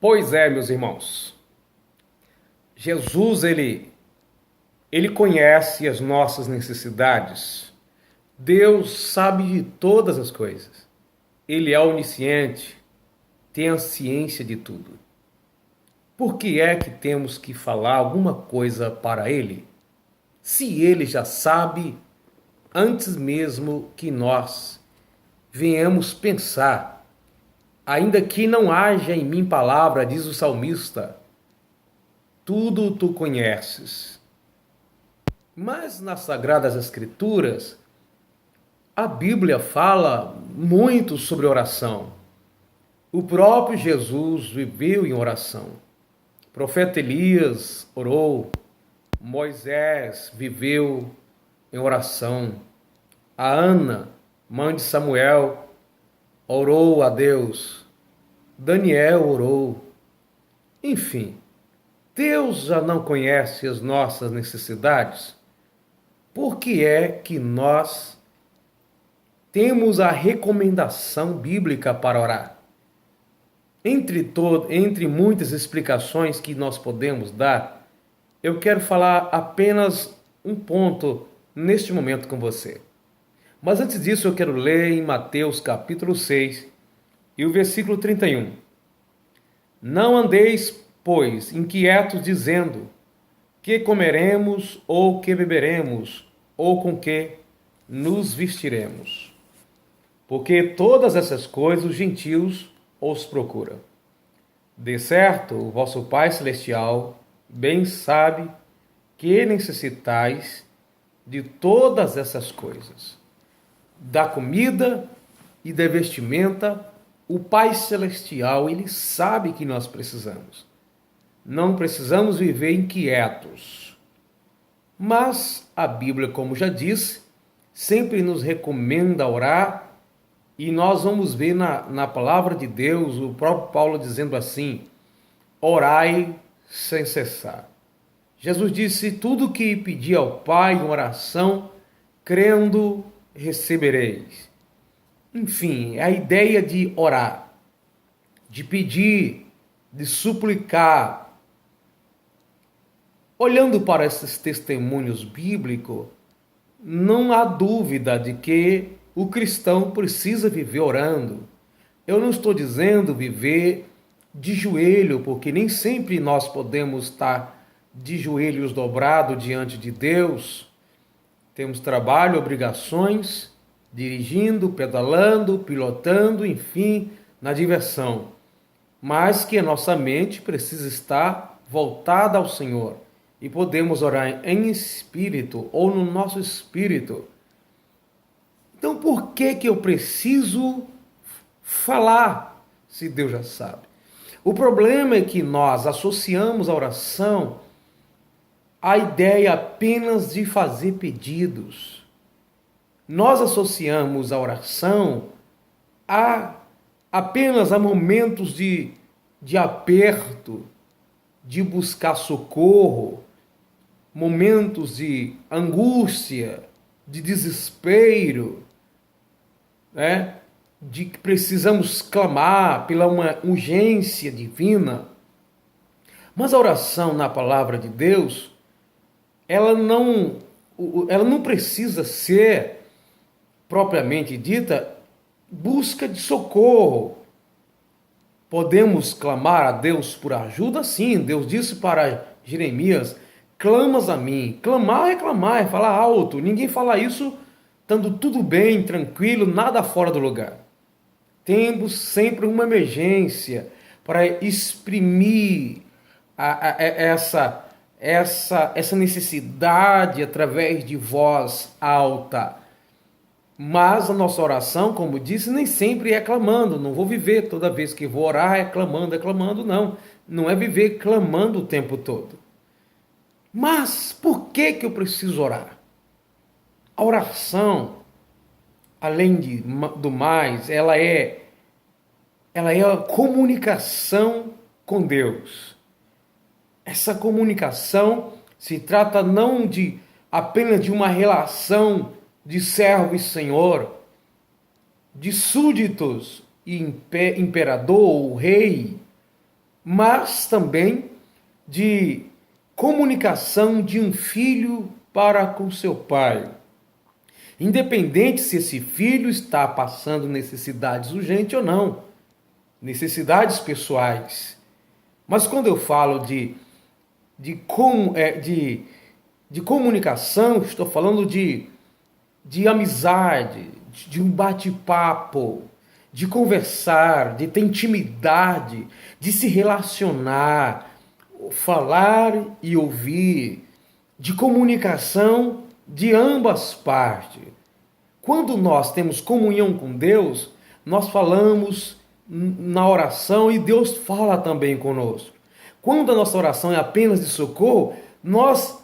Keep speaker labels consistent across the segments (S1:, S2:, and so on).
S1: Pois é, meus irmãos, Jesus, ele conhece as nossas necessidades. Deus sabe de todas as coisas. Ele é onisciente, tem a ciência de tudo. Por que é que temos que falar alguma coisa para Ele? Se Ele já sabe antes mesmo que nós venhamos pensar, ainda que não haja em mim palavra, diz o salmista, tudo tu conheces. Mas nas Sagradas Escrituras, a Bíblia fala muito sobre oração. O próprio Jesus viveu em oração. O profeta Elias orou, Moisés viveu em oração. A Ana, mãe de Samuel, orou a Deus. Daniel orou. Enfim, Deus já não conhece as nossas necessidades? Por que é que nós temos a recomendação bíblica para orar? Entre muitas explicações que nós podemos dar, eu quero falar apenas um ponto neste momento com você. Mas antes disso, eu quero ler em Mateus capítulo 6 e o versículo 31. Não andeis, pois, inquietos, dizendo: que comeremos, ou que beberemos, ou com que nos vestiremos? Porque todas essas coisas os gentios os procuram. De certo, o vosso Pai Celestial bem sabe que necessitais de todas essas coisas. Da comida e da vestimenta, o Pai Celestial, ele sabe que nós precisamos. Não precisamos viver inquietos. Mas a Bíblia, como já disse, sempre nos recomenda orar, e nós vamos ver na palavra de Deus, o próprio Paulo dizendo assim: orai sem cessar. Jesus disse: tudo que pedi ao Pai em oração, crendo, recebereis. Enfim, a ideia de orar, de pedir, de suplicar. Olhando para esses testemunhos bíblicos, não há dúvida de que o cristão precisa viver orando. Eu não estou dizendo viver de joelho, porque nem sempre nós podemos estar de joelhos dobrados diante de Deus. Temos trabalho, obrigações, dirigindo, pedalando, pilotando, enfim, na diversão. Mas que a nossa mente precisa estar voltada ao Senhor. E podemos orar em espírito ou no nosso espírito. Então, por que eu preciso falar, se Deus já sabe? O problema é que nós associamos a oração à ideia apenas de fazer pedidos. Nós associamos a oração apenas a momentos de aperto, de buscar socorro, momentos de angústia, de desespero, né? De que precisamos clamar pela uma urgência divina. Mas a oração na palavra de Deus, ela não precisa ser, propriamente dita, busca de socorro. Podemos clamar a Deus por ajuda? Sim, Deus disse para Jeremias: clamas a mim. Clamar é clamar, é falar alto. Ninguém fala isso estando tudo bem, tranquilo, nada fora do lugar. Temos sempre uma emergência para exprimir essa necessidade através de voz alta. Mas a nossa oração, como disse, nem sempre é clamando. Não vou viver toda vez que vou orar é clamando, não. Não é viver clamando o tempo todo. Mas por que eu preciso orar? A oração, além do mais, ela é a comunicação com Deus. Essa comunicação se trata não apenas de uma relação de servo e senhor, de súditos e imperador ou rei, mas também de comunicação de um filho para com seu pai. Independente se esse filho está passando necessidades urgentes ou não, necessidades pessoais. Mas quando eu falo de comunicação, estou falando de amizade, de um bate-papo, de conversar, de ter intimidade, de se relacionar, falar e ouvir, de comunicação de ambas partes. Quando nós temos comunhão com Deus, nós falamos na oração e Deus fala também conosco. Quando a nossa oração é apenas de socorro, nós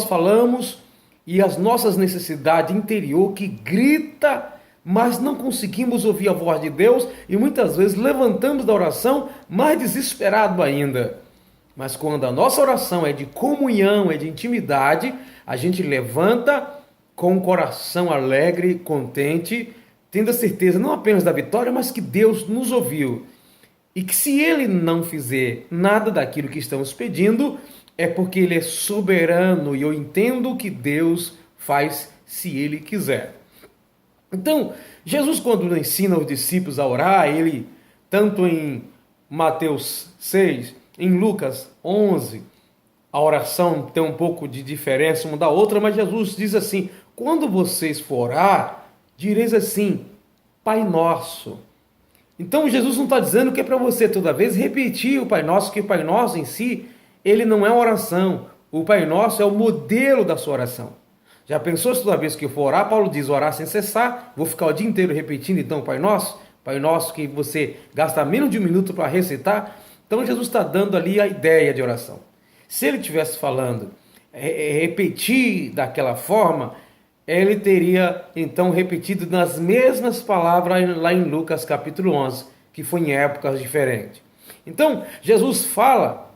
S1: falamos e as nossas necessidades interior que grita, mas não conseguimos ouvir a voz de Deus e muitas vezes levantamos da oração mais desesperado ainda. Mas quando a nossa oração é de comunhão, é de intimidade, a gente levanta com o coração alegre, contente, tendo a certeza não apenas da vitória, mas que Deus nos ouviu. E que se Ele não fizer nada daquilo que estamos pedindo, é porque Ele é soberano e eu entendo que Deus faz se Ele quiser. Então, Jesus, quando ensina os discípulos a orar, Ele, tanto em Mateus 6, em Lucas 11, a oração tem um pouco de diferença uma da outra, mas Jesus diz assim: quando vocês for orar, direis assim, Pai Nosso. Então Jesus não está dizendo que é para você toda vez repetir o Pai Nosso, que o Pai Nosso em si, ele não é uma oração. O Pai Nosso é o modelo da sua oração. Já pensou se toda vez que eu for orar, Paulo diz orar sem cessar, vou ficar o dia inteiro repetindo então o Pai Nosso que você gasta menos de um minuto para recitar. Então Jesus está dando ali a ideia de oração. Se ele estivesse falando, repetir daquela forma, ele teria então repetido nas mesmas palavras lá em Lucas capítulo 11, que foi em épocas diferentes. Então, Jesus fala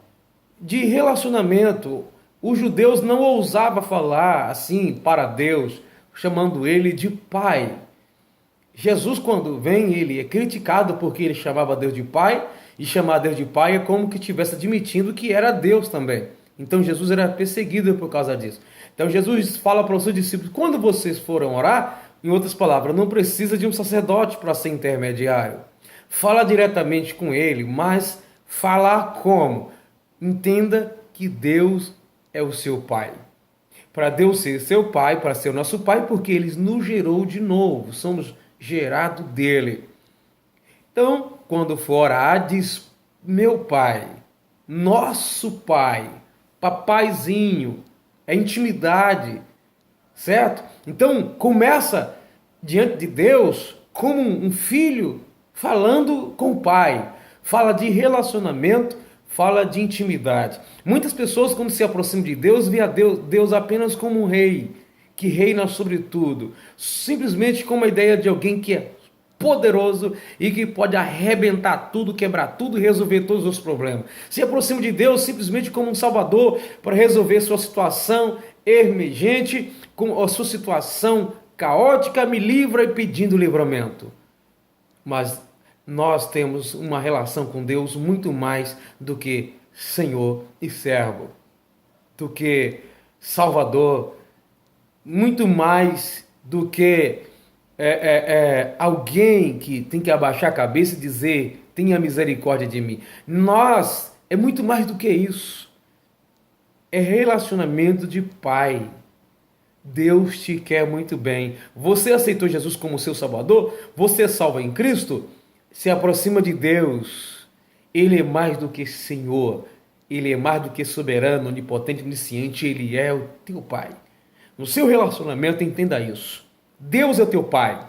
S1: de relacionamento. Os judeus não ousavam falar assim para Deus, chamando ele de Pai. Jesus, quando vem, ele é criticado porque ele chamava Deus de Pai, e chamar Deus de Pai é como que estivesse admitindo que era Deus também. Então Jesus era perseguido por causa disso. Então Jesus fala para os seus discípulos, quando vocês forem orar, em outras palavras, não precisa de um sacerdote para ser intermediário. Fala diretamente com ele, mas falar como? Entenda que Deus é o seu Pai. Para Deus ser seu Pai, para ser o nosso Pai, porque Ele nos gerou de novo, somos gerados dele. Então, quando for orar, diz, meu Pai, nosso Pai, papaizinho, é intimidade, certo? Então, começa diante de Deus como um filho falando com o Pai. Fala de relacionamento, fala de intimidade. Muitas pessoas, quando se aproximam de Deus, veem a Deus apenas como um rei, que reina sobre tudo. Simplesmente como a ideia de alguém que é poderoso e que pode arrebentar tudo, quebrar tudo e resolver todos os problemas. Se aproxima de Deus simplesmente como um salvador para resolver sua situação emergente, com a sua situação caótica, me livra e pedindo livramento. Mas nós temos uma relação com Deus muito mais do que Senhor e servo, do que Salvador, muito mais do que alguém que tem que abaixar a cabeça e dizer, tenha misericórdia de mim. Nós, é muito mais do que isso. É relacionamento de pai. Deus te quer muito bem. Você aceitou Jesus como seu Salvador? Você é salvo em Cristo? Se aproxima de Deus. Ele é mais do que Senhor. Ele é mais do que soberano, onipotente, onisciente. Ele é o teu Pai. No seu relacionamento, entenda isso. Deus é o teu Pai.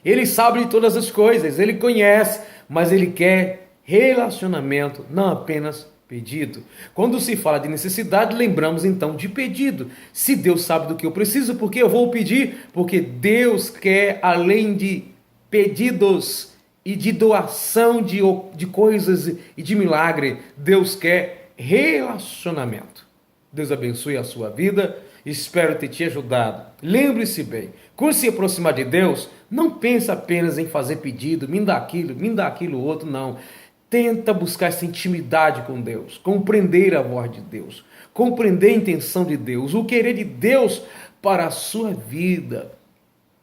S1: Ele sabe de todas as coisas, Ele conhece, mas Ele quer relacionamento, não apenas pedido. Quando se fala de necessidade, lembramos então de pedido. Se Deus sabe do que eu preciso, por que eu vou pedir? Porque Deus quer, além de pedidos e de doação de coisas e de milagre, Deus quer relacionamento. Deus abençoe a sua vida. Espero ter te ajudado. Lembre-se bem, quando se aproximar de Deus, não pense apenas em fazer pedido, me dá aquilo outro, não. Tenta buscar essa intimidade com Deus, compreender a voz de Deus, compreender a intenção de Deus, o querer de Deus para a sua vida.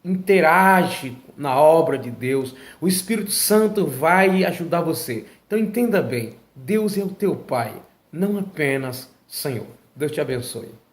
S1: Interage na obra de Deus, o Espírito Santo vai ajudar você. Então entenda bem, Deus é o teu Pai, não apenas Senhor. Deus te abençoe.